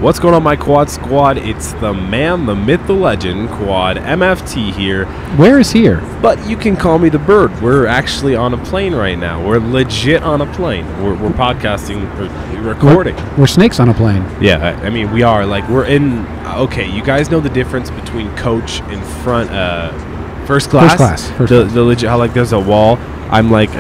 What's going on, my Quad Squad? It's the man, the myth, the legend, Quad MFT here. Where is here? But you can call me the bird. We're actually on a plane right now. We're legit on a plane. We're podcasting, or recording. We're snakes on a plane. Yeah, I mean, we are. Like, we're in... Okay, you guys know the difference between coach and front... First class. The legit, how like there's a wall. I'm like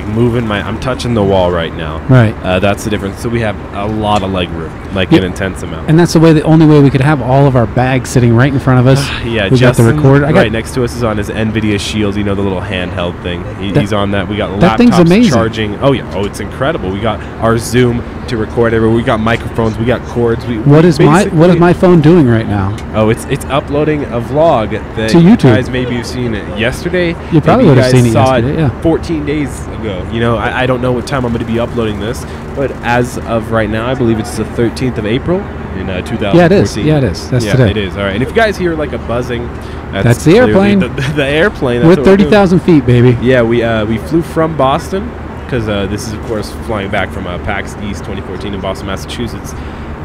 moving I'm touching the wall right now. Right. That's the difference. So we have a lot of leg room, like an intense amount. And that's the only way we could have all of our bags sitting right in front of us. Yeah, we Justin, got the recorder. Right next to us is on his NVIDIA Shield. You know, the little handheld thing. He's on that. We got laptops that thing's amazing. Charging. Oh yeah. Oh, it's incredible. We got our Zoom to record everywhere. We got microphones. We got cords. What is my phone doing right now? Oh, it's uploading a vlog that to YouTube. You guys maybe you've seen it yesterday. You probably would have seen it yesterday. Yeah. 14 days ago. You know, I don't know what time I'm going to be uploading this, but as of right now, I believe it's the 13th of April in 2014. Yeah, it is. Yeah, it is. That's today. It is. All right. And if you guys hear like a buzzing, that's the airplane. The airplane. We're 30,000 feet, baby. Yeah, we flew from Boston because this is, of course, flying back from PAX East 2014 in Boston, Massachusetts.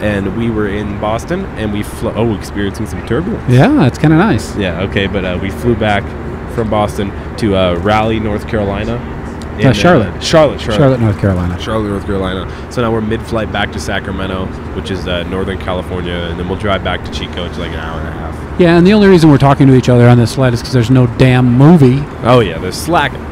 And we were in Boston, and we experiencing some turbulence. Yeah, it's kind of nice. Yeah, okay, but we flew back from Boston to Raleigh, North Carolina. Charlotte, North Carolina. Charlotte, North Carolina. So now we're mid-flight back to Sacramento, which is Northern California, and then we'll drive back to Chico, which is like an hour and a half. Yeah, and the only reason we're talking to each other on this flight is because there's no damn movie. Oh, yeah, there's slacking.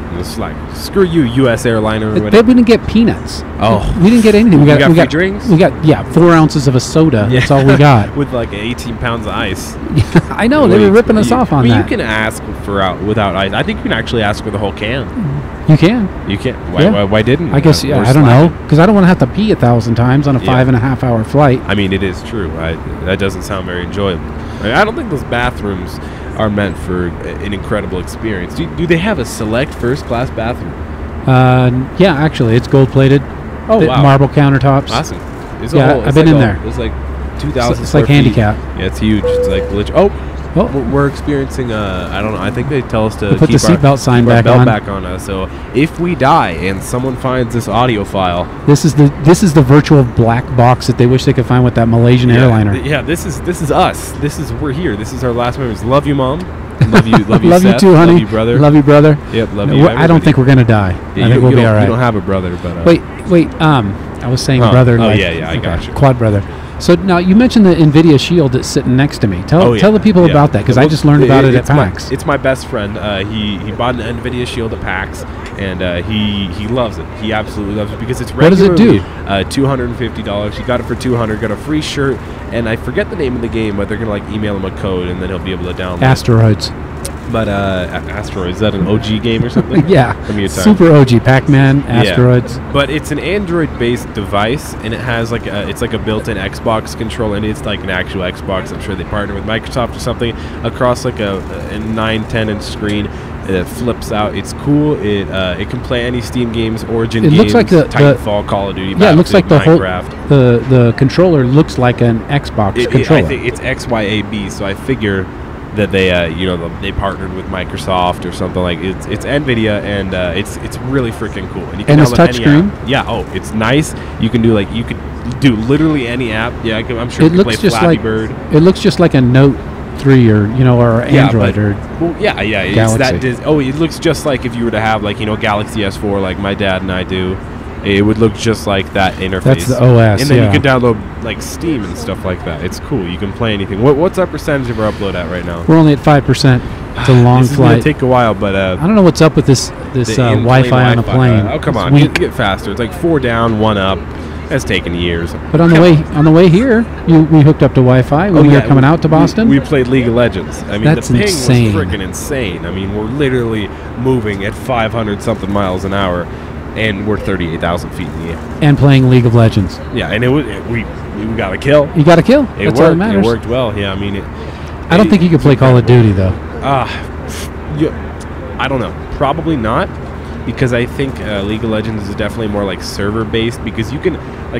Screw you, U.S. airliner or whatever. But we didn't get peanuts. Oh. We didn't get anything. We got free drinks? We got 4 ounces of a soda. Yeah. That's all we got. With like 18 pounds of ice. I know. They were ripping us off on that. You can ask without ice. I think you can actually ask for the whole can. You can. You can. Why didn't? I guess, I don't know. Because I don't want to have to pee 1,000 times on a 5.5 hour flight. I mean, it is true. That doesn't sound very enjoyable. I don't think those bathrooms are meant for an incredible experience. Do they have a select first class bathroom? Yeah, actually, it's gold plated. Oh, wow. Marble countertops. Awesome. I've been in there. It's like 2,000. It's like handicap. Yeah, it's huge. It's like legit. We're experiencing. I don't know. I think they tell us to put the seatbelt sign back on. So if we die and someone finds this audio file, this is the virtual black box that they wish they could find with that Malaysian airliner. Yeah, this is us. We're here. This is our last memories. Love you, Mom. Love you, love Seth. You too, honey. Love you, brother. Love you, brother. Yep, love you. I don't think we're gonna die. Yeah, I think we'll be all right. You don't have a brother, but wait. I was saying brother. Oh, yeah. I got you. Quad brother. So now you mentioned the NVIDIA Shield that's sitting next to me. Tell the people about that, because I just learned about it at PAX. It's my best friend. He bought an NVIDIA Shield at PAX, and he loves it. He absolutely loves it because it's regularly $250. He got it for $200. Got a free shirt, and I forget the name of the game, but they're gonna like email him a code, and then he'll be able to download. Asteroids. But Asteroids, is that an OG game or something? Yeah, super OG. Pac-Man, Asteroids. Yeah. But it's an Android-based device, and it has like it's like a built-in Xbox controller, and it's like an actual Xbox. I'm sure they partner with Microsoft or something across like a 9-10 inch screen. It flips out. It's cool. It can play any Steam games, Origin games, looks like Titanfall, Call of Duty, it looks like Minecraft. The controller looks like an Xbox controller. I think it's XYAB, so I figure that they they partnered with Microsoft or something. Like it's NVIDIA, and it's really freaking cool. And you can it's touchscreen. Yeah. Oh, it's nice. You could do literally any app. Yeah, I'm sure you can play Flappy Bird. It looks just like a Note 3 or Android or Galaxy. It's it looks just like if you were to have Galaxy S4 like my dad and I do. It would look just like that interface. That's the OS, and then you can download like Steam and stuff like that. It's cool. You can play anything. What's our percentage of our upload at right now? We're only at 5%. It's a long this is flight. Gonna take a while, but I don't know what's up with this Wi-Fi on the plane. Oh come on, get faster. It's like 4 down, 1 up. That's taking years. But on the way here, we hooked up to Wi-Fi when we were coming out to Boston. We played League of Legends. I mean, that's the ping insane. was freaking insane. I mean, we're literally moving at 500 something miles an hour. And we're 38,000 feet in the air. And playing League of Legends. Yeah, and we got a kill. You got a kill. That's all that matters. It worked well. Yeah, I mean, I don't think you could play Call of Duty though. I don't know. Probably not, because I think League of Legends is definitely more like server based. Because you can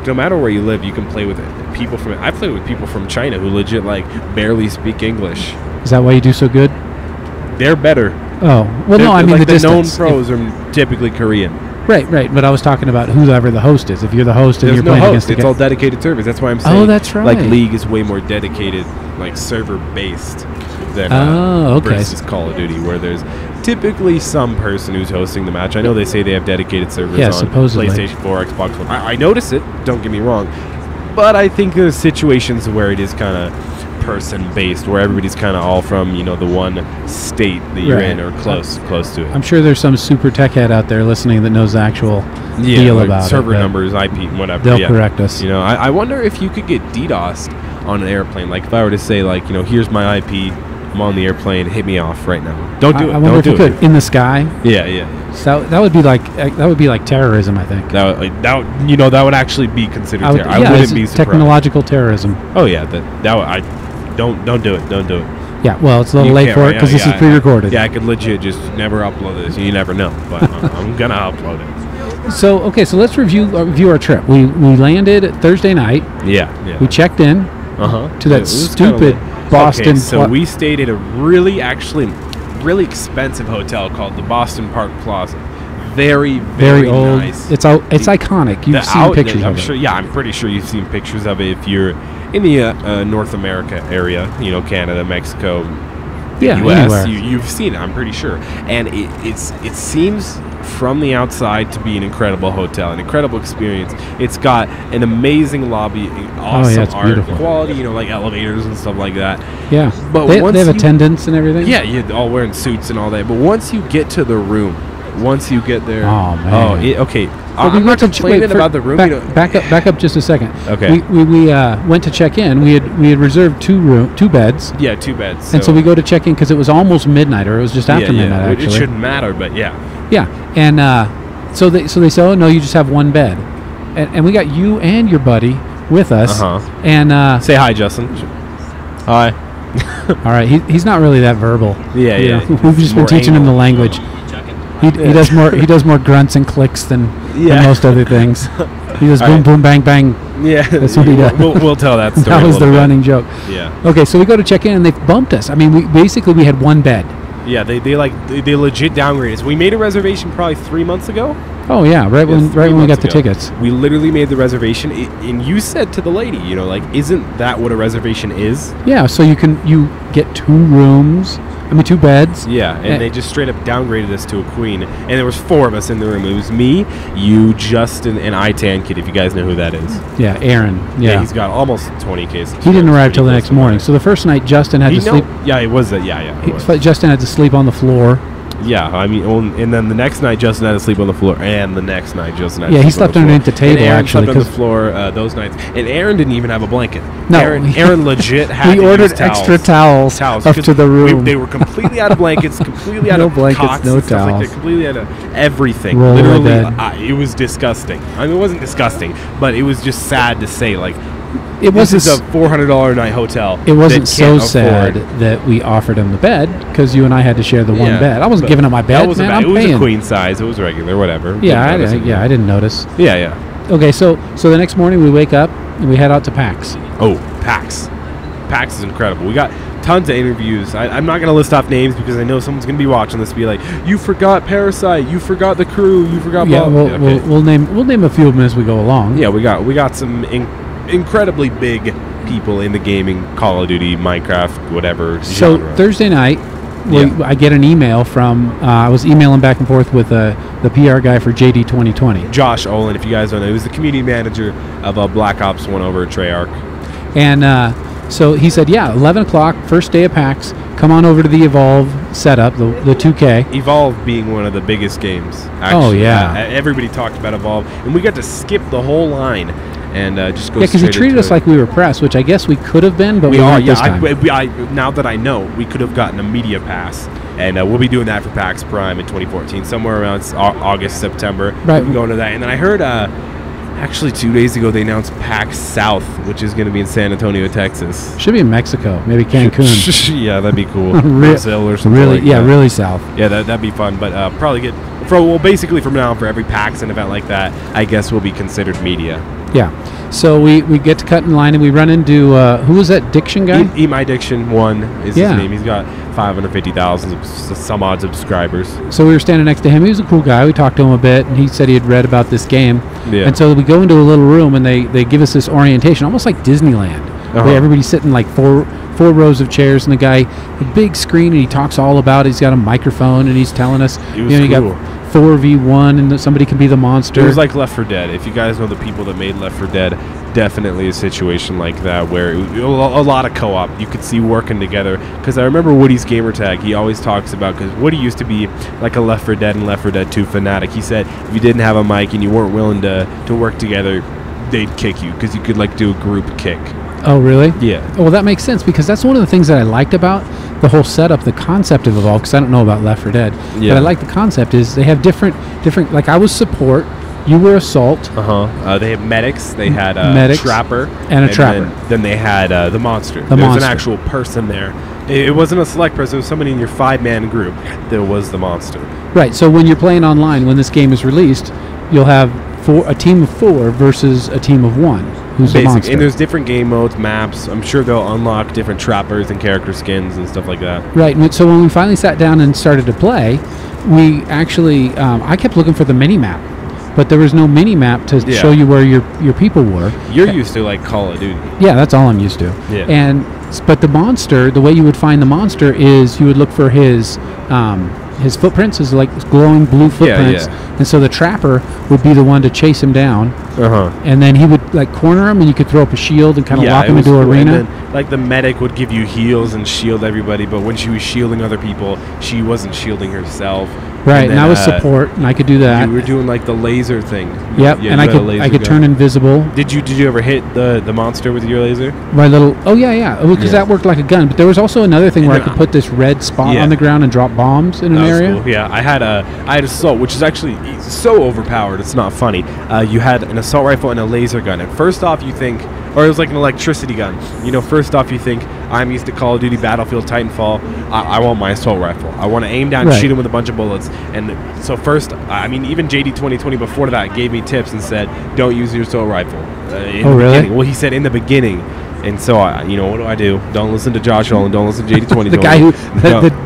no matter where you live, you can play with people from. I play with people from China who legit barely speak English. Is that why you do so good? They're better. Oh well, no. I mean the known distance. pros are typically Korean. Right. But I was talking about whoever the host is. If you're the host and There's you're no playing host. against the It's all dedicated servers. That's why I'm saying. Oh, that's right. Like League is way more dedicated, like server based than versus Call of Duty, where there's typically some person who's hosting the match. I know they say they have dedicated servers on supposedly. PlayStation 4, Xbox One. I notice it. Don't get me wrong, but I think there's situations where it is kind of person-based, where everybody's kind of all from the one state that you're in or close to it. I'm sure there's some super tech head out there listening that knows the actual deal like about server it. numbers, IP, whatever. They'll correct us. I wonder if you could get DDoSed on an airplane. Like if I were to say, like, here's my IP, I'm on the airplane, hit me off right now. Don't do it. I wonder if you could in the sky. Yeah. So that would be like terrorism, I think. That would actually be considered terror. I wouldn't be surprised. Technological terrorism. Oh yeah, don't do it. Don't do it. Yeah, well, it's a little late for it because this is pre-recorded. Yeah, I could legit just never upload this. You never know, but I'm gonna upload it. So let's review our trip. We landed Thursday night. Yeah. We checked in to that stupid Boston. Okay, so we stayed at a really expensive hotel called the Boston Park Plaza. Very old. Nice. It's iconic. You've seen pictures of it. Sure. Yeah, I'm pretty sure you've seen pictures of it if you're in the North America area. Canada, Mexico, US. Anywhere. You've seen it. I'm pretty sure. And it seems from the outside to be an incredible hotel, an incredible experience. It's got an amazing lobby, awesome art, beautiful. Quality, like elevators and stuff like that. Yeah, but they have attendants and everything. Yeah, you're all wearing suits and all that. But once you get to the room, once you get there, oh man, okay. Well, I'm not complaining about the room. Back up just a second. Okay. We went to check in. We had reserved two beds. Yeah, 2 beds. And so we go to check in because it was almost midnight, or it was just after midnight. Actually, it shouldn't matter, but yeah. Yeah, and so they say, oh no, you just have one bed, and we got you and your buddy with us. And say hi, Justin. Hi. All right, he's not really that verbal. Yeah. We've just been teaching him the language. He does more grunts and clicks than most other things. He does boom, boom, bang, bang. Yeah, that's what he does. We'll tell that story. That was the running joke. Yeah. Okay, so we go to check in and they bumped us. I mean, we had one bed. Yeah, they legit downgraded us. We made a reservation probably 3 months ago. Oh yeah, right when we got the tickets. We literally made the reservation, and you said to the lady, isn't that what a reservation is? Yeah, so you get 2 beds. Yeah, and they just straight up downgraded us to a queen, and there was 4 of us in the room. It was me, you, Justin, and I-Tan Kid, if you guys know who that is. Yeah, Aaron. Yeah, he's got almost 20 cases. He didn't arrive till the next morning. So the first night, Justin had to sleep. Yeah, it was that. Yeah. Justin had to sleep on the floor. Yeah, I mean, and then the next night Justin had to sleep on the floor, and the next night Justin had to sleep on the floor. Yeah, he slept underneath the table, Aaron actually. Slept on the floor those nights, and Aaron didn't even have a blanket. No, Aaron legit had. We ordered extra towels up to the room. They were completely out of blankets, completely out of blankets, cots, no and stuff towels, like that, completely out of everything. Roll Literally, it was disgusting. I mean, it wasn't disgusting, but it was just sad to say, like. This is a $400 a night hotel. It wasn't so sad that we offered him the bed because you and I had to share the one bed. I wasn't giving him my bed. It was a queen size. It was regular, whatever. Yeah, I didn't notice. Yeah. Okay, so the next morning we wake up and we head out to PAX. Oh, PAX. PAX is incredible. We got tons of interviews. I'm not going to list off names because I know someone's going to be watching this and be like, you forgot Parasite, you forgot the crew, you forgot blah. We'll name a few of them as we go along. Yeah, we got some incredibly big people in the gaming, Call of Duty, Minecraft, whatever so genre. Thursday night, I get an email from, I was emailing back and forth with the PR guy for JD 2020. Josh Olin, if you guys don't know, he was the community manager of Black Ops 1 over at Treyarch. And so he said, 11 o'clock, first day of PAX, come on over to the Evolve setup, the 2K. Evolve being one of the biggest games, actually. Oh, yeah. Everybody talked about Evolve, and we got to skip the whole line. And just go. Yeah, because he treated us like we were press, which I guess we could have been, but we weren't this time. Now that I know, we could have gotten a media pass, and we'll be doing that for PAX Prime in 2014, somewhere around August, September. Right. We'll be going to that, and then I heard, actually 2 days ago, they announced PAX South, which is going to be in San Antonio, Texas. Should be in Mexico, maybe Cancun. Yeah, that'd be cool. Brazil or something. Really, like that. Really south. Yeah, that'd be fun, but probably get. Basically from now on, for every PAX and event like that, I guess will be considered media. Yeah. So we get to cut in line and we run into who was that Diction guy? Eat My Diction 1 is his name. He's got 550,000 some odd subscribers. So we were standing next to him. He was a cool guy. We talked to him a bit, and he said he had read about this game. Yeah. And so we go into a little room, and they give us this orientation, almost like Disneyland, where everybody's sitting like four rows of chairs, and the guy, a big screen, and he talks all about it. He's got a microphone, and he's telling us, It was you cool. got 4v1, and somebody can be the monster. It was like Left 4 Dead. If you guys know the people that made Left 4 Dead, definitely a situation like that where a lot of co-op you could see working together. Because I remember Woody's gamer tag, he always talks about, because Woody used to be like a Left 4 Dead and Left 4 Dead 2 fanatic. He said if you didn't have a mic and you weren't willing to work together, they'd kick you because you could like do a group kick. Oh, really? Yeah. Oh, well, that makes sense, because that's one of the things that I liked about the whole setup, the concept of Evolve, because I don't know about Left 4 Dead, but I like the concept is they have different, like I was support, you were assault. They have medics. They had medics, trapper and a trapper. Then they had the monster. The there was monster. an actual person there. It wasn't a select person. It was somebody in your 5-man group. There was the monster. Right. So when you're playing online, when this game is released, you'll have a team of 4 versus a team of 1. Who's the monster? And there's different game modes, maps. I'm sure they'll unlock different trappers and character skins and stuff like that. Right. And so when we finally sat down and started to play, we actually I kept looking for the mini map, but there was no mini map to show you where your people were. You're used to like Call of Duty. Yeah, that's all I'm used to. Yeah. But the monster, the way you would find the monster is you would look for his footprints, his like glowing blue footprints, and so the trapper would be the one to chase him down, and then he would like corner him, and you could throw up a shield and kind of lock him into an arena. And then, like the medic would give you heals and shield everybody, but when she was shielding other people, she wasn't shielding herself. Right, and I was support, and I could do that. You were doing like the laser thing. Yep, and I could turn invisible. Did you ever hit the monster with your laser? My little because that worked like a gun. But there was also another thing where I could put this red spot on the ground and drop bombs in an area. Cool. Yeah, I had assault, which is actually so overpowered. It's not funny. You had an assault rifle and a laser gun. And first off, you think, or it was like an electricity gun. You know, first off, you think, I'm used to Call of Duty, Battlefield, Titanfall. I want my assault rifle. I want to aim down and shoot him with a bunch of bullets. And so first, I mean, even JD 2020 before that gave me tips and said, don't use your assault rifle. Really? Well, he said in the beginning. And so, what do? Don't listen to Josh Olin. Don't listen to JD 2020. The guy who,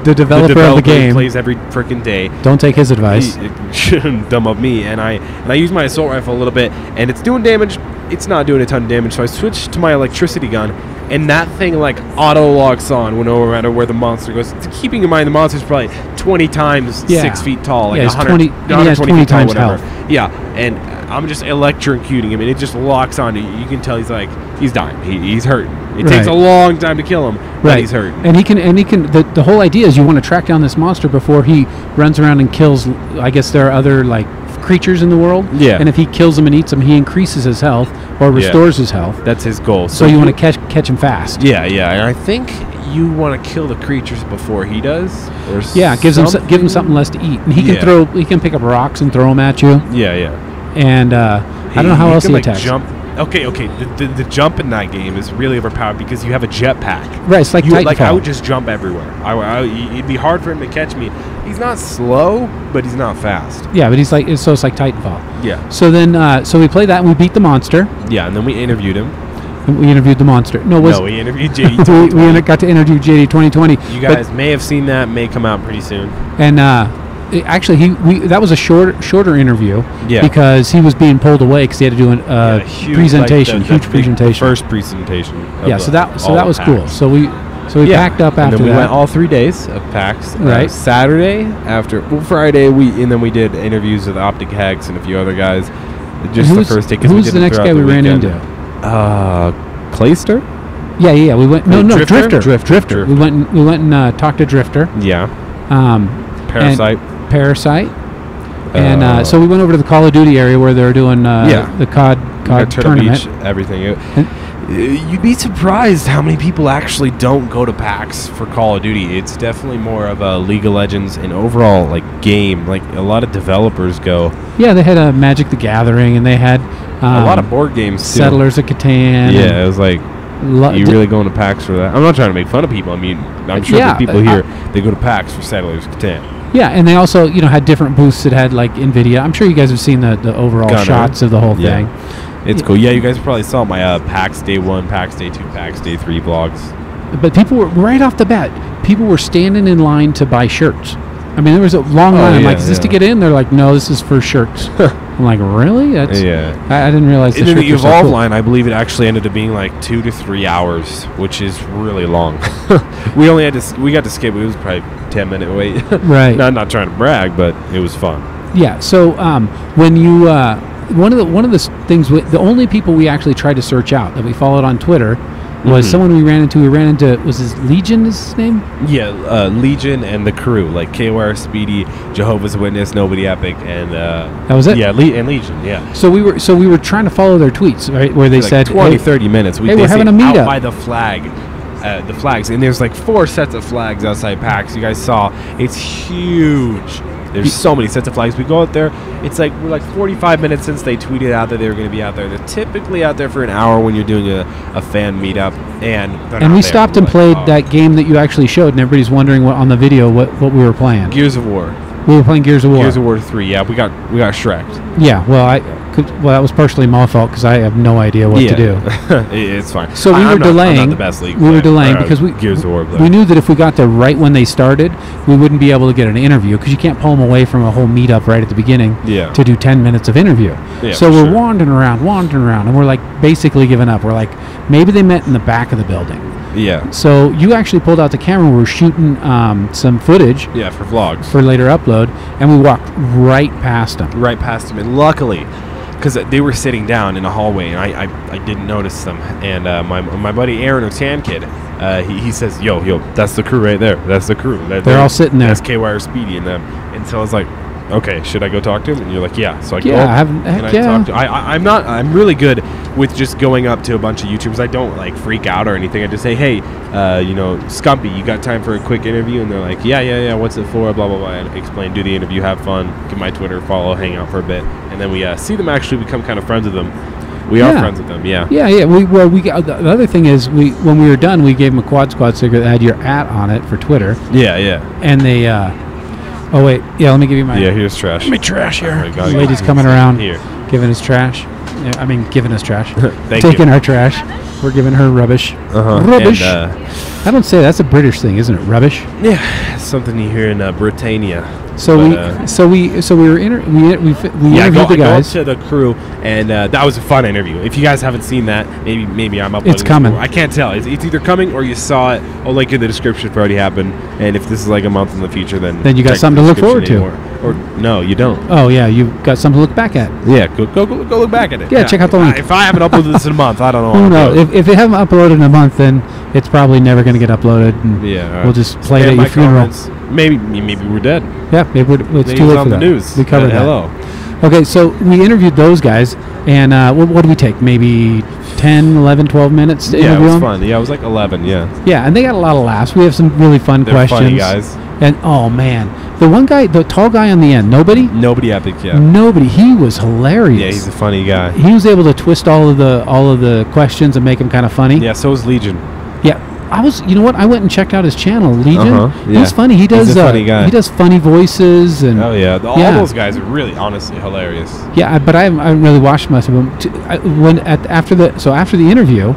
the developer of the game, plays every freaking day. Don't take his advice. He shouldn't dumb up me. And I use my assault rifle a little bit, and it's doing damage. It's not doing a ton of damage, so I switched to my electricity gun, and that thing like auto locks on no matter where the monster goes. Keeping in mind the monster's probably 20 times 6 feet tall, like 120 times whatever. health. Yeah, and I'm just electrocuting him, and it just locks on. You can tell he's dying. He's hurting. It takes a long time to kill him, but he's hurting. And he can. The whole idea is you want to track down this monster before he runs around and kills. I guess there are other like creatures in the world. Yeah. And if he kills them and eats them, he increases his health or restores his health. That's his goal. So you want to catch him fast. Yeah, and I think you want to kill the creatures before he does. Or give him something less to eat, and he can throw. He can pick up rocks and throw them at you. Yeah. And I don't know how else he attacks. Jump. Okay. The jump in that game is really overpowered because you have a jetpack. Right, it's like Titanfall. I would just jump everywhere. It'd be hard for him to catch me. He's not slow, but he's not fast. Yeah, but it's like Titanfall. Yeah. So then, so we played that and we beat the monster. Yeah, and then we interviewed him. We interviewed the monster. We interviewed JD 2020. we got to interview JD 2020. You guys may have seen that. May come out pretty soon. And actually, that was a shorter interview. Yeah. Because he was being pulled away because he had to do a presentation, huge presentation. First presentation. Yeah. So that was cool. So we packed up after that. We went all 3 days of PAX. Right. Saturday Friday we did interviews with Optic Hex and a few other guys. Just the first day. Who's the next guy we ran into? Clayster? Yeah. We went. No, Drifter. Drifter. We went and talked to Drifter. Yeah. Parasite. And so we went over to the Call of Duty area where they were doing the COD tournament. Beach, everything. You'd be surprised how many people actually don't go to PAX for Call of Duty. It's definitely more of a League of Legends and overall like game. Like a lot of developers go. Yeah, they had a Magic the Gathering, and they had a lot of board games too. Settlers of Catan. Yeah, it was like. You really going to PAX for that? I'm not trying to make fun of people. I mean, I'm sure the people here they go to PAX for Settlers of Catan. Yeah, and they also had different booths that had like NVIDIA. I'm sure you guys have seen the overall shots of the whole thing. It's cool. Yeah, you guys probably saw my PAX Day 1, PAX Day 2, PAX Day 3 vlogs. but people were right off the bat. People were standing in line to buy shirts. I mean, there was a long line. I'm like, is this to get in? They're like, no, this is for shirts. I'm like, really? That's I didn't realize. And in the Evolve line, I believe it actually ended up being like 2 to 3 hours, which is really long. we got to skip. It was probably 10-minute wait. Right. Not trying to brag, but it was fun. Yeah. So when you one of the things, the only people we actually tried to search out that we followed on Twitter was someone we ran into. Was his Legion his name? Yeah, Legion and the crew, like KYR Speedy, Jehovah's Witness, Nobody Epic, and that was it. Yeah, and Legion. Yeah. So we were trying to follow their tweets, right, where they said 20, 30 minutes. We're having a meetup out by the flags, and there's like 4 sets of flags outside PAX. You guys saw, it's huge. There's so many sets of flags. We go out there. We're like 45 minutes since they tweeted out that they were going to be out there. They're typically out there for an hour when you're doing a fan meetup, and we stopped and played that game that you actually showed, and everybody's wondering on the video what we were playing. Gears of War. We were playing Gears of War. Gears of War 3. Yeah, we got Shrek'd. Yeah. Well, that was partially my fault because I have no idea what to do. It's fine. So we were delaying. I'm not the best league we were delaying because Gears of War we knew that if we got there right when they started, we wouldn't be able to get an interview because you can't pull them away from a whole meetup right at the beginning to do 10 minutes of interview. Yeah, so we're wandering around, and we're like basically giving up. We're like, maybe they met in the back of the building. Yeah. So you actually pulled out the camera. We were shooting some footage. Yeah, for vlogs. For later upload, and we walked right past them. Right past them, and luckily, because they were sitting down in a hallway, and I didn't notice them. And my buddy Aaron, or Tan Kid, he says, yo, that's the crew right there. That's the crew. They're all sitting there. That's KYR Speedy and them. And so I was like, okay, should I go talk to him? And you're like, yeah. So I go and I talk to him. I'm really good with just going up to a bunch of YouTubers. I don't like freak out or anything. I just say, hey, Scumpy, you got time for a quick interview? And they're like, yeah, what's it for? Blah, blah, blah. And explain, do the interview, have fun, give my Twitter, follow, hang out for a bit. And then we see them actually become kind of friends with them. We are friends with them, yeah. Yeah. The other thing is, when we were done, we gave them a Quad Squad sticker that had your @ on it for Twitter. Yeah. And they... oh, wait. Yeah, let me give you my... Yeah, here's trash. Give me trash here. The lady's coming around here, giving us trash. Yeah, I mean, giving us trash. Taking our trash. We're giving her rubbish. Rubbish. And, I don't say that's a British thing, isn't it? Rubbish. Yeah, something you hear in Britannia. So we interviewed the guys. I go up to the crew, and that was a fun interview. If you guys haven't seen that, maybe I'm uploading. It's coming. I can't tell. It's either coming or you saw it. I'll link in the description if it already happened. And if this is like a month in the future, then you got something to look forward to. Or no, you don't. Oh yeah, you've got something to look back at. Yeah, go look back at it. Yeah, check out the link. If I haven't uploaded this in a month, I don't know. Who knows? If it haven't uploaded in a month, then it's probably never going to get uploaded. And we'll just play it at your funeral. Maybe we're dead. Yeah, maybe it's too late on for the that. news. We covered that. Hello. Okay, so we interviewed those guys, and what did we take? Maybe 10, 11, 12 minutes to interview them? Yeah, it was fun. Yeah, it was like 11, yeah. Yeah, and they got a lot of laughs. We have some really fun questions. Funny guys. And, oh, man. The one guy, the tall guy on the end, Nobody Epic, yeah. Nobody. He was hilarious. Yeah, he's a funny guy. He was able to twist all of the questions and make them kind of funny. Yeah, so was Legion. Yeah. You know what? I went and checked out his channel, Legion. Yeah. He's funny. He's a funny guy. He does funny voices and. Oh yeah, all those guys are really, honestly, hilarious. Yeah, but I haven't really watched much of them. After the interview,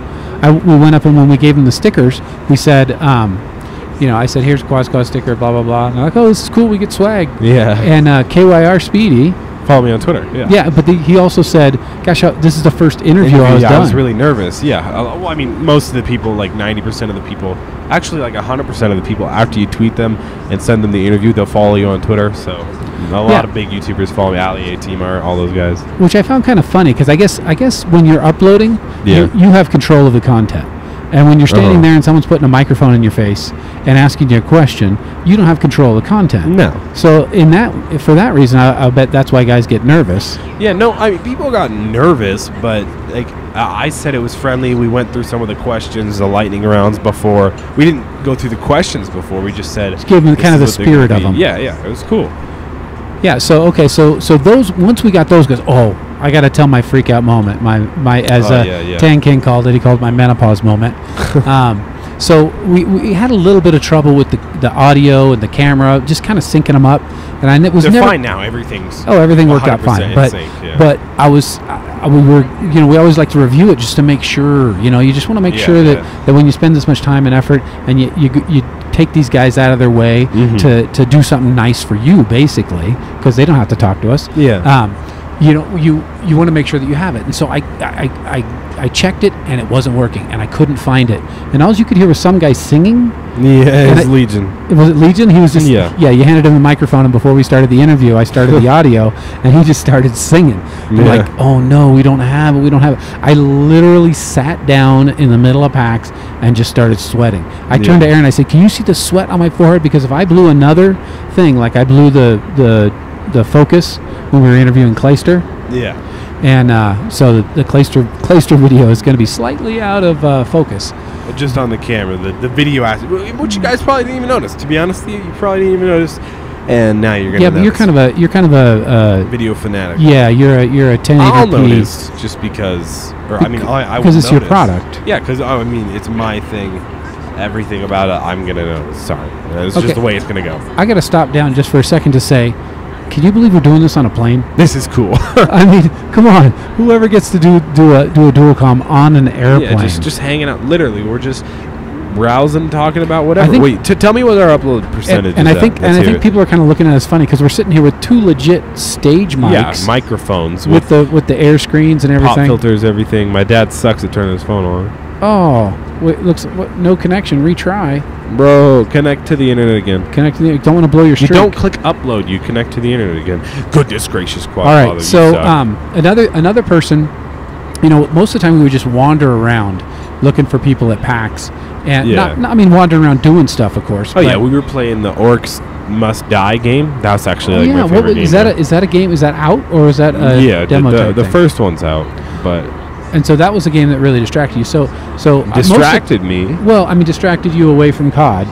we went up and when we gave him the stickers, we said, I said, here's a Quad Squad sticker, blah blah blah. And they're like, oh, this is cool. We get swag. Yeah. And KYR Speedy. Follow me on Twitter. Yeah. Yeah, but he also said, "Gosh, this is the first interview I was done." I was really nervous. Yeah. Well, I mean, most of the people, like 90% of the people, actually like 100% of the people, after you tweet them and send them the interview, they'll follow you on Twitter. So a lot of big YouTubers follow me, Ali, A-Teamer, all those guys. Which I found kind of funny because I guess when you're uploading, you have control of the content. And when you're standing there and someone's putting a microphone in your face and asking you a question, you don't have control of the content. No. So for that reason, I'll bet that's why guys get nervous. Yeah, no, I mean, people got nervous, but like I said, it was friendly. We went through some of the questions, the lightning rounds before. We didn't go through the questions before. We just said, just give them kind of the spirit of them. Yeah, it was cool. Yeah. So those, once we got those guys, I got to tell my freak out moment. Tan King called it. He called it my menopause moment. So we had a little bit of trouble with the audio and the camera, just kind of syncing them up. And it was They're never fine now. Everything's everything worked out fine. But sync, yeah. but we always like to review it just to make sure. You just want to make sure that when you spend this much time and effort and you take these guys out of their way to do something nice for you, basically, because they don't have to talk to us. Yeah. You want to make sure that you have it. And so I checked it and it wasn't working and I couldn't find it. And all you could hear was some guy singing. Yeah, it's Legion. Was it Legion? He was just Yeah, you handed him the microphone, and before we started the interview, I started the audio, and he just started singing. We're like, oh no, we don't have it. I literally sat down in the middle of PAX and just started sweating. I turned to Aaron, I said, can you see the sweat on my forehead? Because if I blew another thing, like I blew the focus when we were interviewing Clayster. Yeah. And so the Clayster video is going to be slightly out of focus. Just on the camera, the video aspect, which you guys probably didn't even notice. To be honest, you probably didn't even notice, and now you're gonna. Yeah, but you're kind of a video fanatic. Yeah, you're a 1080p. I'll notice just because, I because it's your product. Yeah, because it's my thing. Everything about it, I'm gonna notice. Sorry, it's just the way it's gonna go. I gotta stop down just for a second to say, can you believe we're doing this on a plane? This is cool. I mean, come on. Whoever gets to do a dual comm on an airplane? Yeah, just hanging out. Literally, we're just browsing, talking about whatever. Wait, tell me what our upload percentage is. And I think people are kind of looking at us funny because we're sitting here with two legit stage mics. Yeah, microphones with the air screens and everything. Pop filters, everything. My dad sucks at turning his phone on. Oh, wait, no connection. Retry. Bro, connect to the internet again. Don't want to blow your streak. You don't click upload. You connect to the internet again. Goodness gracious, QuadFather. All right, so another person, most of the time we would just wander around looking for people at PAX, and wandering around doing stuff, of course. Oh yeah, we were playing the Orcs Must Die game. That's actually my favorite game. Is that a game? Is that out or is that a demo type the thing? first one's out, but. And so that was a game that really distracted you. So distracted me. Well, distracted you away from COD.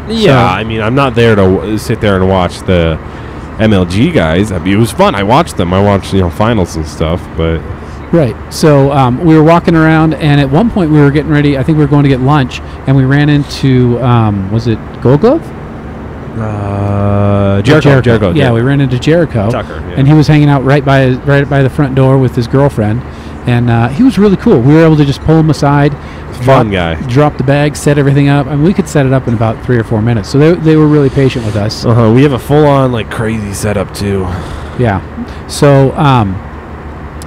Yeah, I'm not there to sit there and watch the MLG guys. It was fun. I watched them. I watched finals and stuff. But right. So we were walking around, and at one point we were getting ready. I think we were going to get lunch, and we ran into was it Gold Glove? Jericho. Yeah, we ran into Jericho. Tucker, yeah. And he was hanging out right by the front door with his girlfriend. And he was really cool. We were able to just pull him aside. Fun guy. Drop the bag, set everything up. We could set it up in about 3 or 4 minutes. So they were really patient with us. We have a full-on, crazy setup, too. Yeah. So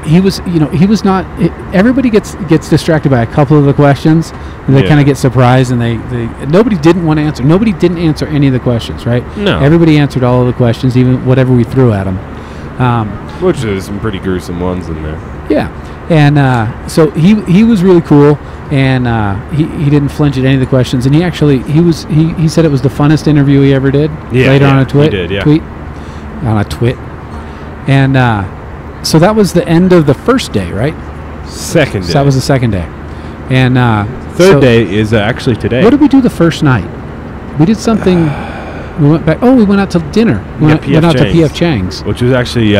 he was not... everybody gets distracted by a couple of the questions. And they kind of get surprised, and they nobody didn't want to answer. Nobody didn't answer any of the questions, right? No. Everybody answered all of the questions, even whatever we threw at them. Which is some pretty gruesome ones in there. Yeah. And so he was really cool, and he didn't flinch at any of the questions. And he said it was the funnest interview he ever did. Yeah, later on a tweet. He did, yeah. On a twit. And so that was the end of the first day, right? Second day. So that was the second day. And third day is actually today. What did we do the first night? We did something. We went back. Oh, we went out to dinner. We went out to P.F. Chang's, which was actually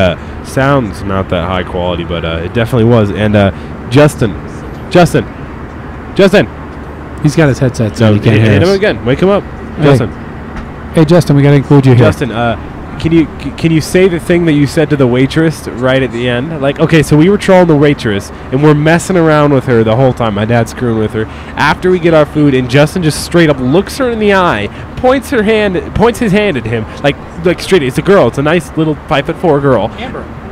sounds not that high quality, but it definitely was. And Justin, he's got his headset, so he can't hear us. Hit him again. Wake him up, Justin. Hey, Justin, we got to include you here. Justin, can you say the thing that you said to the waitress right at the end? Okay, so we were trolling the waitress, and we're messing around with her the whole time. My dad's screwing with her. After we get our food, and Justin just straight up looks her in the eye, points his hand at him, like straight. It's a girl. It's a nice little 5'4" girl.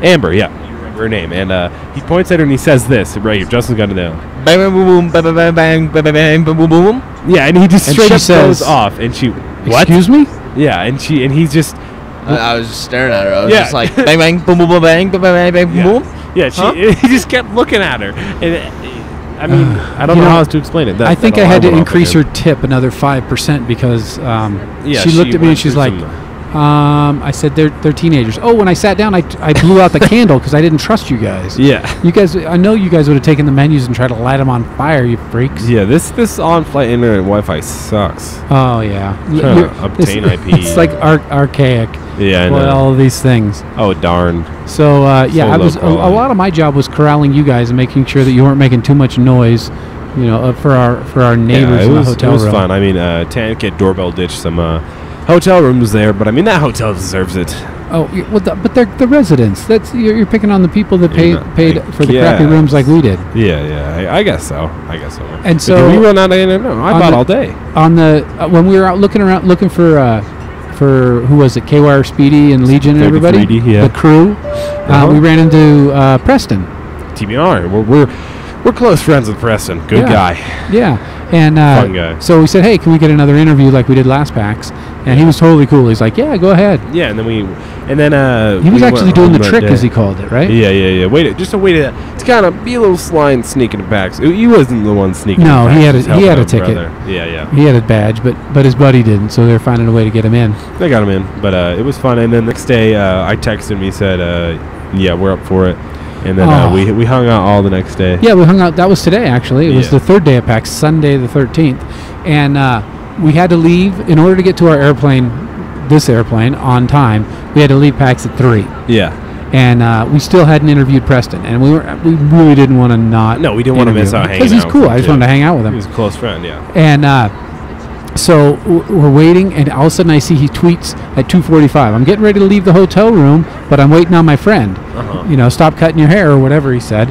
Amber, yeah. You remember her name. And he points at her and he says this right here. Justin's got it down. Bang, bang, boom, boom, bang, bang, bang, bang, bang, boom, boom, boom. Yeah, and he just straight up goes off, and she, what? Excuse me? Yeah, and he's just. I was just staring at her. I was just like, bang, bang, boom, boom, boom, bang, bang, bang, bang, boom. Yeah, he just kept looking at her. And I don't know how else to explain it. I think I had to increase her tip another 5% because she looked at me and she's like, I said they're teenagers. Oh, when I sat down, I blew out the candle because I didn't trust you guys. Yeah. You guys, I know you guys would have taken the menus and tried to light them on fire, you freaks. Yeah, this on-flight internet Wi-Fi sucks. Oh, yeah. Trying to obtain IP. It's like archaic. Yeah, I know. All of these things. Oh, darn. So, a lot of my job was corralling you guys and making sure that you weren't making too much noise you know, for our neighbors in the hotel room. It was fun. I mean, Tank doorbell ditched some hotel rooms there, but I mean that hotel deserves it. Oh, but they're the residents. That's you're picking on the people that paid for the crappy rooms like we did. Yeah. I guess so. And so we run out of no. I bought all day. On the when we were out looking for who was it? KYR Speedy and Legion and everybody. The crew. We ran into Preston. TBR. We're close friends with Preston. Good guy. Yeah. And fun guy. So we said, hey, can we get another interview like we did last PAX? And he was totally cool. He's like, yeah, go ahead. Yeah, and then he was actually doing the trick, as he called it, right? Yeah. Just a way to kind of be a little sly and sneak into PAX. He wasn't the one sneaking. No, he had a ticket. Yeah. He had a badge, but his buddy didn't, so they're finding a way to get him in. They got him in, but it was fun. And then the next day, I texted him. He said, yeah, we're up for it. And then we hung out all the next day. Yeah, we hung out. That was today, actually. It was the third day of PAX, Sunday the 13th. And we had to leave in order to get to our this airplane, on time. We had to leave PAX at 3. Yeah. And we still hadn't interviewed Preston. And we really didn't want to not. No, we didn't want to miss out hanging out. Because he's cool. I just wanted to hang out with him. He's a close friend, yeah. And so we're waiting, and all of a sudden I see he tweets at 2:45. I'm getting ready to leave the hotel room, but I'm waiting on my friend. You know, stop cutting your hair or whatever he said.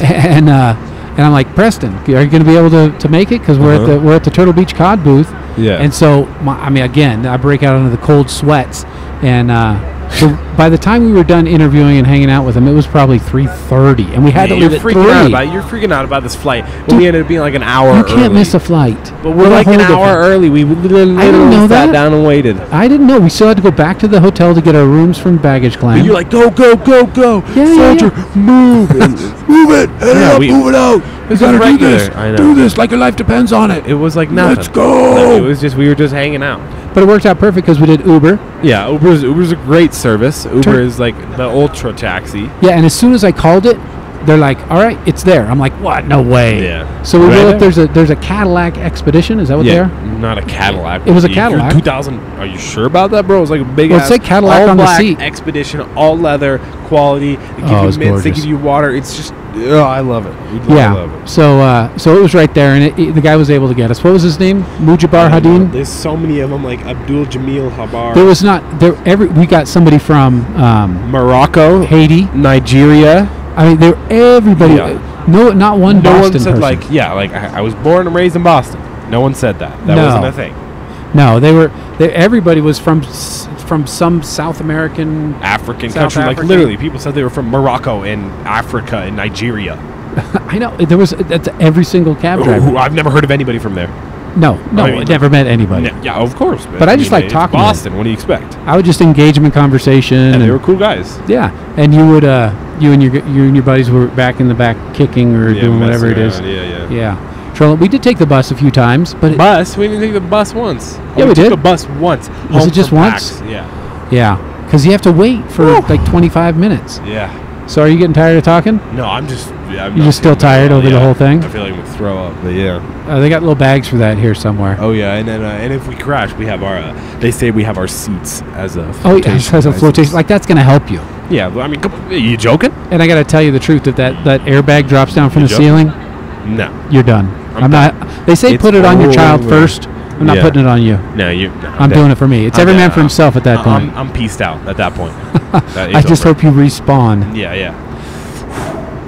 And I'm like, Preston, are you going to be able to make it? Because we're at the Turtle Beach Cod booth. Yeah. And so again, I break out into the cold sweats, and so by the time we were done interviewing and hanging out with him, it was probably 3:30, and we had to leave at 3. You're freaking out about this flight. Dude, we ended up being like an hour early. You can't miss a flight. But we're like an hour early. We literally sat down and waited. I didn't know. We still had to go back to the hotel to get our rooms from baggage claim. And you're like, go. Yeah, Soldier, move. Move it. Move it out. You gotta do this. Do this like your life depends on it. It was like nothing. Let's go. It was just, we were just hanging out. But it worked out perfect because we did Uber. Yeah, Uber's a great service. Uber is like the ultra taxi. Yeah, and as soon as I called it, they're like, all right, it's there. I'm like, what? No way. Yeah. So we roll up, there's a Cadillac Expedition. Is that what they are? Not a Cadillac. It was a Cadillac. 2000. Are you sure about that, bro? It was like a big ass. It said Cadillac on the seat. Expedition, all leather, quality. They give you mints, they give you water. It's just, I love it. I love it. So it was right there, and the guy was able to get us. What was his name? Mujabar Hadin? There's so many of them, like Abdul Jamil Habar. There was not there. We got somebody from Morocco, Haiti, Nigeria. I mean, everybody. Yeah. No, not one Boston one said person. I was born and raised in Boston. No one said that. That wasn't a thing. No, everybody was from some South American, African country. Like literally, people said they were from Morocco and Africa and Nigeria. I know that's every single cab driver. I've never heard of anybody from there. No, I never met anybody. Yeah, of course. But I just like talking. Boston. What do you expect? I would just engage them in conversation. And they were cool guys. Yeah, and you would, you and your buddies were back in the back kicking or doing whatever it is. Yeah. Trolling. We did take the bus a few times, but we didn't take the bus once. Yeah, we did. Took a bus once. Was it just once? Yeah. Yeah, because you have to wait for like 25 minutes. Yeah. So are you getting tired of talking? No, I'm just. You're just still tired over the whole thing? I feel like I'm going to throw up, but yeah. They got little bags for that here somewhere. Oh, yeah, and then and if we crash, we have our, they say we have our seats as a flotation. Oh, yeah, as a flotation. Like, that's going to help you. Yeah, I mean, are you joking? And I got to tell you the truth, if that airbag drops down from the ceiling, no. You're done. I'm not. They say put it on your child first. I'm not putting it on you. No, I'm doing it for me. It's every man for himself at that point. I'm pieced out at that point. I just hope you respawn. Yeah.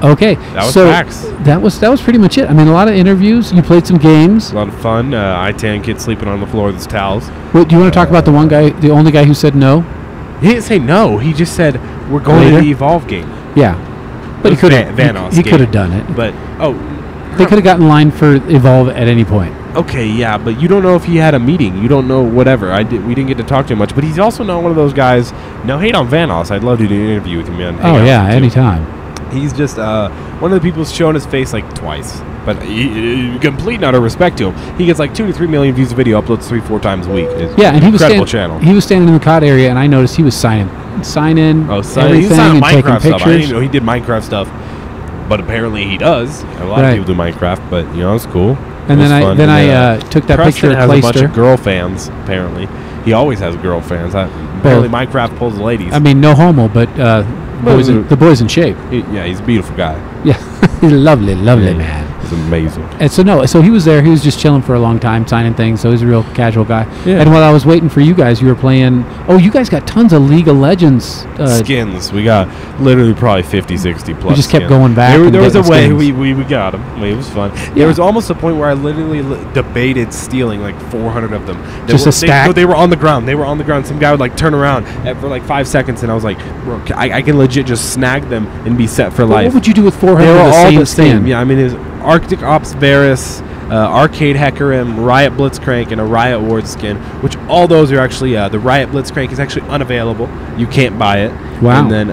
Okay, that was PAX. That was pretty much it. I mean, a lot of interviews. You played some games. A lot of fun. I-10 kid sleeping on the floor with his towels. Wait, do you want to talk about the only guy who said no? He didn't say no. He just said we're going to the Evolve game. Yeah, but he could have. He could have done it. But they could have gotten in line for Evolve at any point. Okay, yeah, but you don't know if he had a meeting. You don't know whatever. We didn't get to talk to him much, but he's also not one of those guys. No hate on Vanos. I'd love to do an interview with him, man. Oh yeah, anytime. He's just one of the people who's shown his face like twice, but complete and utter respect to him. He gets like 2 to 3 million views a video, uploads 3-4 times a week. And he was channel. He was standing in the COD area, and I noticed he was signing everything he was signing and Minecraft taking stuff. pictures. I didn't know he did Minecraft stuff, but apparently he does. A lot of people do Minecraft, but it's cool. And then I took that picture of Preston has a bunch of girl fans. Apparently, he always has girl fans. Apparently, Minecraft pulls the ladies. I mean, no homo, but the boy's in shape. He's a beautiful guy. Yeah, he's a lovely man. It's amazing. And so he was there. He was just chilling for a long time, signing things. So he's a real casual guy. Yeah. And while I was waiting for you guys, you were playing. Oh, you guys got tons of League of Legends skins. We got literally probably 50, 60 plus. We just kept skins. going back. There was a way skins. we got them. I mean, it was fun. Yeah. There was almost a point where I literally debated stealing like 400 of them. Just a stack? They were on the ground. Some guy would like turn around for like 5 seconds, and I was like, bro, I can legit just snag them and be set for life. What would you do with 400 They were of the all same the same. skin? Yeah, I mean, it was Arctic Ops Varus, Arcade Hecarim, Riot Blitzcrank, and a Riot Ward skin, which all those are actually, the Riot Blitzcrank is actually unavailable. You can't buy it. Wow. And then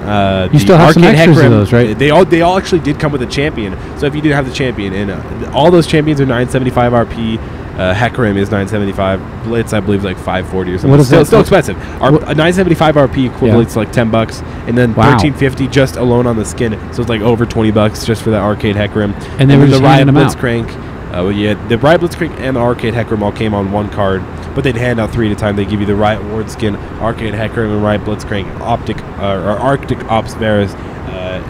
you still have some Arcade extras Hecarim, of those, right? They all actually did come with a champion. So if you did have the champion, and all those champions are 975 RP. Hecarim is 975. Blitz, I believe, is like 540 or something. What is that? Still expensive. A 975 RP equivalents to like $10, and then Wow. $13.50 just alone on the skin. So it's like over $20 just for that Arcade Hecarim. And they were just the Riot handing them out. Blitzcrank. The Riot Blitzcrank and the Arcade Hecarim all came on one card, but they'd hand out 3 at a time. They give you the Riot Ward skin, Arcade Hecarim, and Riot Blitzcrank, or Arctic Ops Varus.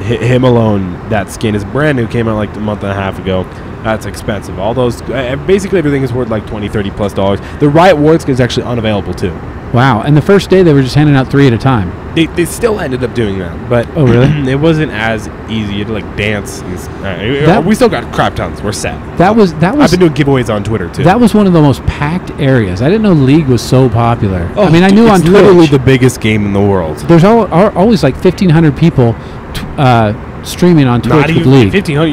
Him alone, that skin is brand new, came out like a month and a half ago. That's expensive. All those, basically everything is worth like $20, $30+. The Riot Ward skin is actually unavailable too. Wow. And the first day they were just handing out 3 at a time. They still ended up doing that, but Oh, really? it wasn't as easy. You had to like dance. We still got crap tons. We're set. That was I've been doing giveaways on Twitter too. That was one of the most packed areas. I didn't know League was so popular. Oh, I mean, I knew on it's literally Twitch the biggest game in the world. there's always like 1,500 people streaming on Twitch Not with even League. 1,500.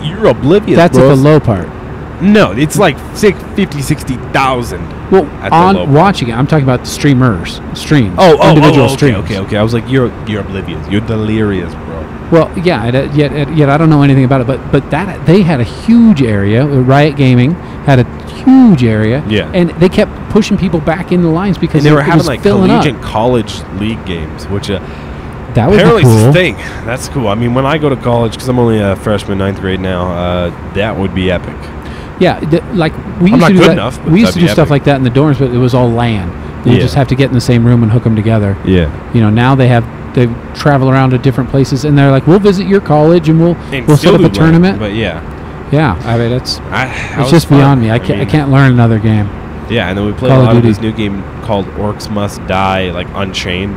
You're oblivious. That's bro. at the low part. No, it's like 50, 60,000. Well, At the low on part. watching it, I'm talking about the streams, individual individual streams. Okay. I was like, you're oblivious. You're delirious, bro. Well, yeah, yet I don't know anything about it, but that they had a huge area. Riot Gaming had a huge area, Yeah. and they kept pushing people back in the lines because And they were it having was like filling collegiate up. college league games, which That would apparently be is cool. a thing. That's cool. I mean, when I go to college, because I'm only a freshman, 9th grade now, that would be epic. Yeah, like we I'm used not to do good that. enough, but We used to that'd do be stuff epic. like that in the dorms, but it was all LAN. You Yeah. just have to get in the same room and hook them together. Yeah. You know, now they travel around to different places, and they're like, "We'll visit your college, and we'll set up a tournament." But yeah. Yeah, I mean, it's was just fun. beyond me. I mean, can't learn another game. Yeah, and then we played Call a of lot of Duty. this new game called Orcs Must Die, like Unchained,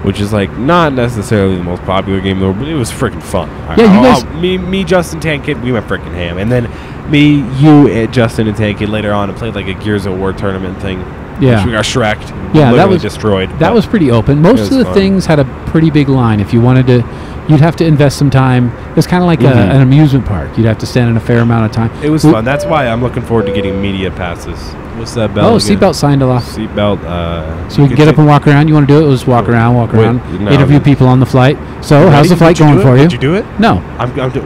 which is like not necessarily the most popular game in the world, but it was freaking fun. Yeah, you guys- me, Justin, Tankid, we went freaking ham, and then me, you, Justin, and Tankid later on and played like a Gears of War tournament thing. Yeah. which we got shreked. Yeah, that literally was destroyed. That but was pretty open. Most was of the fun. things had a pretty big line. If you wanted to, you'd have to invest some time. It was kind of like an amusement park. You'd have to stand in a fair amount of time. It was fun. That's why I'm looking forward to getting media passes. What's that bell? Oh, again? seatbelt signed off. Seatbelt. So we can get up and walk around. You want to do it? We'll just walk around, Wait, around, no, interview I mean- people on the flight. So, how's the flight Did you going do for it? you? Did you do it? No,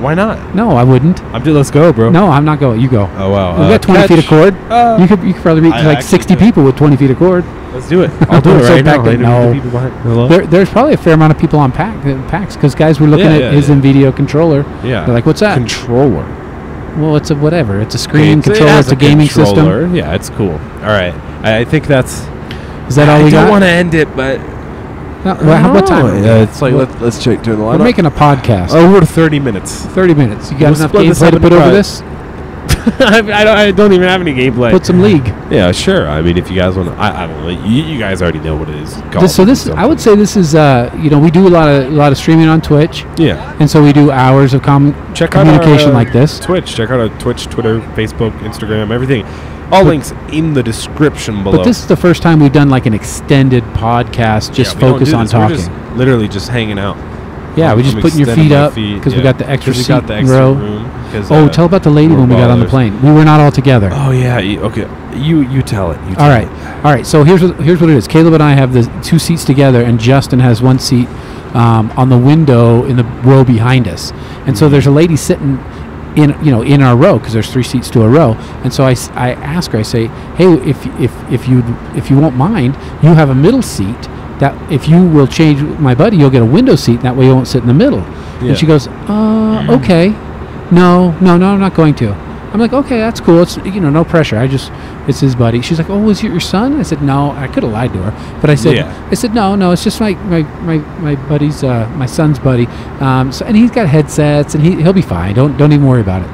Why not? no, I wouldn't. Let's go, bro. No, I'm not going. You go. Oh wow. We've got 20 feet of cord. You could probably reach I like actually 60 do. people with 20 feet of cord. Let's do it. I'll do it So right now. back then, Interview no. the people behind- Hello? There's probably a fair amount of people on PAX because guys were looking at his NVIDIA controller. Yeah. They're like, "What's that?" Controller. Well, it's a whatever. It's a screen It controller. has It's a gaming controller. system. Yeah, it's cool. All right. I think that's. Is that all we I got? don't want to end it, but. What time? are we? Yeah, it's like let's check turn the line. We're making a podcast. Oh, we're 30 minutes. 30 minutes. You got We'll enough split this gameplay up to put into over parts. this? I don't even have any gameplay. Put some League. Yeah, sure. I mean, if you guys want to, I don't know. You guys already know what it is. I would say this is we do a lot of streaming on Twitch, Yeah. and so we do hours of Check out communication our, like this. Twitch. Check out our Twitch, Twitter, Facebook, Instagram, everything. All links in the description below. But this is the first time we've done like an extended podcast, just we don't focus do on this. We're talking. just literally just hanging out. Yeah, we just I'm putting your extending feet my up feet, because we yeah. got the extra 'Cause we seat got the extra row. room. 'Cause, Oh, tell about the lady we're when we got on the ballers. plane. We were not all together. Oh yeah. Okay. You tell it. You tell All right. So here's what it is. Caleb and I have the two seats together, and Justin has one seat on the window in the row behind us. And so there's a lady sitting in our row because there's 3 seats to a row. And so I ask her. I say, hey, if you won't mind, you have a middle seat. That if you will change my buddy, you'll get a window seat. That way you won't sit in the middle. Yeah. And she goes, okay. No, I'm not going to. I'm like, okay, that's cool. It's no pressure. It's his buddy. She's like, oh, is it your son? I said, no. I could have lied to her, but I said, no, it's just my buddy's my son's buddy. And he's got headsets and he'll be fine. Don't even worry about it.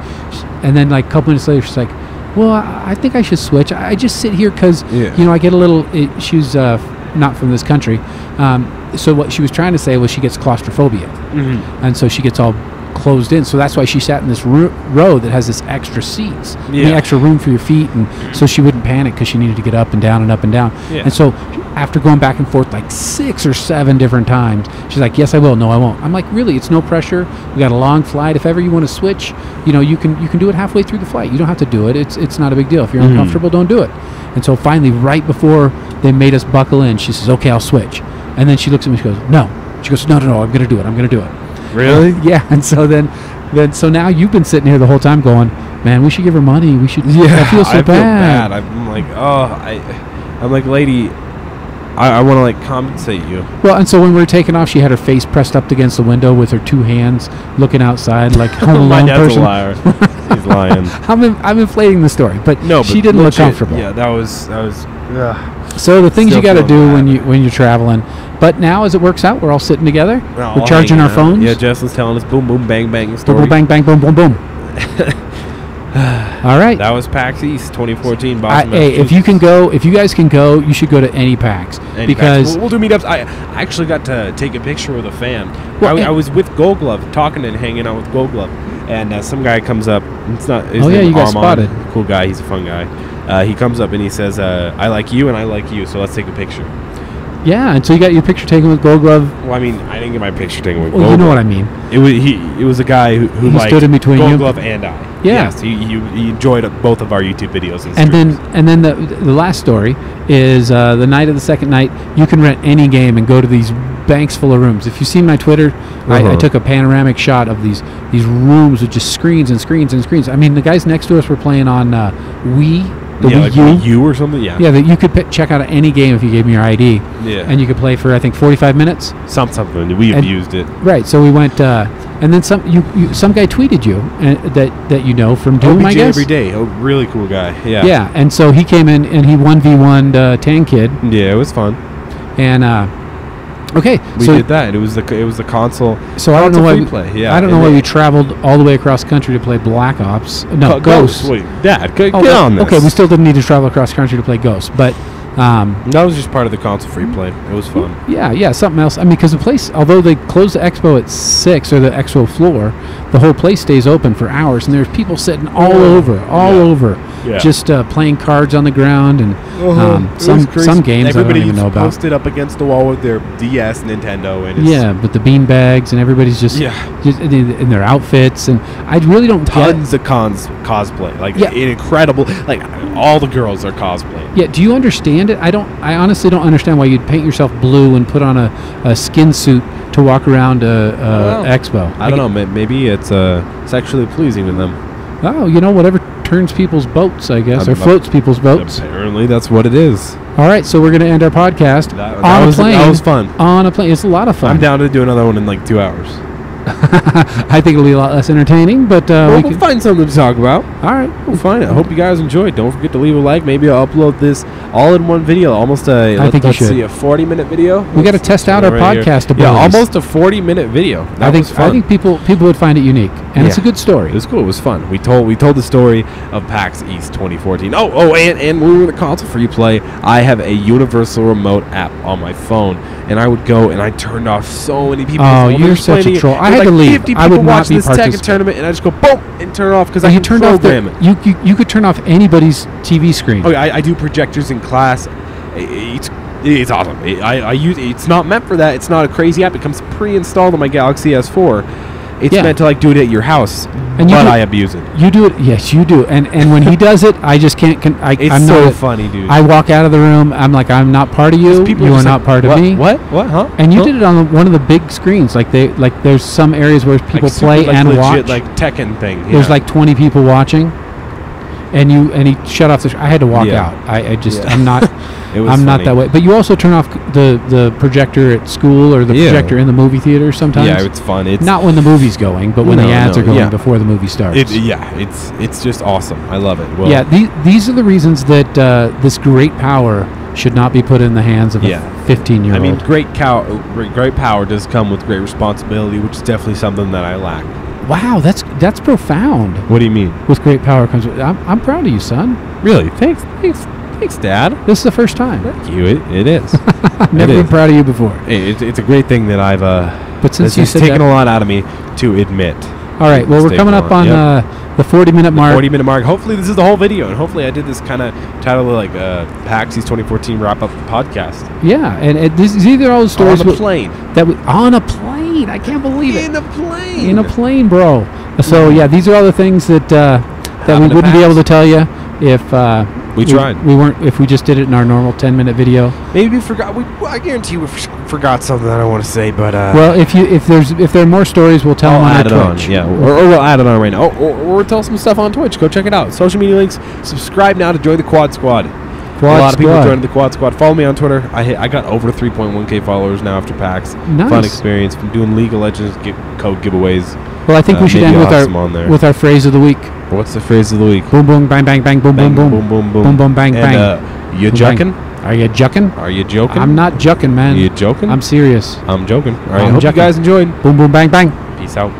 And then like a couple minutes later, she's like, well, I think I should switch. I just sit here because I get a little. She's not from this country, so what she was trying to say was she gets claustrophobia, and so she gets all closed in. So that's why she sat in this row that has this extra seats, extra room for your feet, and so she wouldn't panic because she needed to get up and down and up and down. Yeah. And so after going back and forth like 6 or 7 different times, she's like, yes, I will. No, I won't. I'm like, really? It's no pressure. We got a long flight. If ever you want to switch, you can do it halfway through the flight. You don't have to do it. It's not a big deal. If you're uncomfortable, don't do it. And so finally, right before they made us buckle in, she says, okay, I'll switch. And then she looks at me, she goes, no. She goes, no, I'm going to do it. I'm going to do it. Really? Yeah. And so so now you've been sitting here the whole time going, man, we should give her money. We should. Yeah, I feel so bad. I'm like, I'm like, lady, I want to like compensate you. Well, and so when we were taking off, she had her face pressed up against the window with her 2 hands looking outside like Home Alone My dad's person. a liar. He's lying. I'm inflating the story, but she didn't look comfortable. Yeah, that was. So the things you got to do when you're traveling. But now, as it works out, we're all sitting together. We're charging our phones. Yeah, Jessel's telling us boom, boom, bang, bang story. Boom, boom, bang, bang, boom, boom, boom. All right. That was PAX East 2014. Hey, if you guys can go, you should go to any PAX. Because we'll do meetups. I actually got to take a picture with a fan. I was with Gold Glove, talking and hanging out with Gold Glove, and some guy comes up. It's not. His name you got Armand. spotted. Cool guy. He's a fun guy. He comes up and he says, "I like you and I like you, so let's take a picture." Yeah, and so you got your picture taken with Gold Glove. Well, I mean, I didn't get my picture taken with Gold Gold Glove. You know what I mean. It was a guy who liked stood in between Gold you. Glove and I. Yeah. Yes, he enjoyed both of our YouTube videos. And then the last story is the night of the second night. You can rent any game and go to these banks full of rooms. If you've seen my Twitter, I took a panoramic shot of these rooms with just screens and screens and screens. I mean, the guys next to us were playing on Wii. Wii U or something. Yeah. Yeah, that you could check out any game if you gave me your ID. Yeah. And you could play for I think 45 minutes. Something. We abused it. Right. So we went. And then some guy tweeted you that from Doom, I guess. Every day. A really cool guy. Yeah. Yeah, and so he came in and he 1v1'd Tan Kid. Yeah, it was fun. And okay, we did that. It was the console. So I don't know why Yeah. I don't know why we traveled all the way across country to play Black Ops. No, Ghost. Wait, Dad, get on this. Okay, we still didn't need to travel across country to play Ghost, but. That was just part of the console free play. It was fun. Yeah, something else. I mean, because the place, although they closed the expo at 6 or the expo floor, the whole place stays open for hours, and there's people sitting all over, just playing cards on the ground and some games everybody I don't even know about. Posted up against the wall with their DS, Nintendo, and with the bean bags, and everybody's just in their outfits, and I really don't tons of cosplay, incredible, like all the girls are cosplaying. Yeah, do you understand it? I honestly don't understand why you'd paint yourself blue and put on a skin suit to walk around expo. I don't know. Maybe it's sexually pleasing to them. Oh, whatever turns people's boats, I guess, or floats people's boats. Apparently, that's what it is. All right, so we're going to end our podcast on a plane. That was fun. On a plane. It's a lot of fun. I'm down to do another one in like 2 hours. I think it'll be a lot less entertaining, but we'll find something to talk about. All right, we'll find it. I hope you guys enjoyed. Don't forget to leave a like. Maybe I'll upload this all in one video. Almost a 40-minute video. We got to test out our podcast abilities. Yeah, almost a 40-minute video. I think people would find it unique, and it's a good story. It was cool. It was fun. We told the story of PAX East 2014. And when we were in the console free play, I have a universal remote app on my phone, and I would go and I turned off so many people. Oh, you're such a troll. I had to leave. 50 people watching this Tekken tournament, and I just go boom and turn it off because I can program it. You could turn off anybody's TV screen. Okay, I do projectors in class. It's awesome. I use. It's not meant for that. It's not a crazy app. It comes pre-installed on my Galaxy S4. It's meant to do it at your house, I abuse it. You do it, yes, you do. And when he does it, I just can't. I'm so funny, dude. I walk out of the room. I'm like, I'm not part of you. You are not part of me. What? Huh? And you did it on one of the big screens. There's some areas where people play and legit, watch. Like Tekken thing. Yeah. There's like 20 people watching, and he shut off the. I had to walk out. I'm not. I'm not that way. But you also turn off the projector at school or the projector in the movie theater sometimes. Yeah, it's fun. It's not when the movie's going, but when the ads are going before the movie starts. It's just awesome. I love it. Well, yeah, these are the reasons that this great power should not be put in the hands of a 15-year-old. I mean, great power does come with great responsibility, which is definitely something that I lack. Wow, that's profound. What do you mean? With great power comes. I'm proud of you, son. Really? Thanks, Dad. This is the first time. Thank you. It is. Never been proud of you before. It's a great thing that I've. But since you said taken a lot out of me to admit. All right. Well, we're coming up on the 40-minute mark. 40-minute mark. Hopefully, this is the whole video, and hopefully, I did this kind of title like PAX's 2014 wrap up podcast. Yeah, and these are all the stories on a plane. On a plane. I can't believe it. In a plane. In a plane, bro. So yeah, these are all the things that we wouldn't be able to tell you if we tried. If we just did it in our normal 10-minute video. Maybe we forgot. I guarantee we forgot something that I want to say, but well, if there are more stories, we'll tell them on our Twitch. Yeah, or we'll add it on right now. Or tell some stuff on Twitch. Go check it out. Social media links. Subscribe now to join the Quad Squad. A lot of people joined the Quad Squad. Follow me on Twitter. I got over 3.1K followers now after PAX. Nice. Fun experience from doing League of Legends code giveaways. Well, I think we should end with our phrase of the week. What's the phrase of the week? Boom, boom, bang, bang, bang, boom, boom, boom. Boom, boom, boom. Boom, boom, bang, bang. You jucking? Are you jucking? Are you joking? I'm not jucking, man. Are you joking? I'm serious. I'm joking. All right, I hope you guys enjoyed. Boom, boom, bang, bang. Peace out.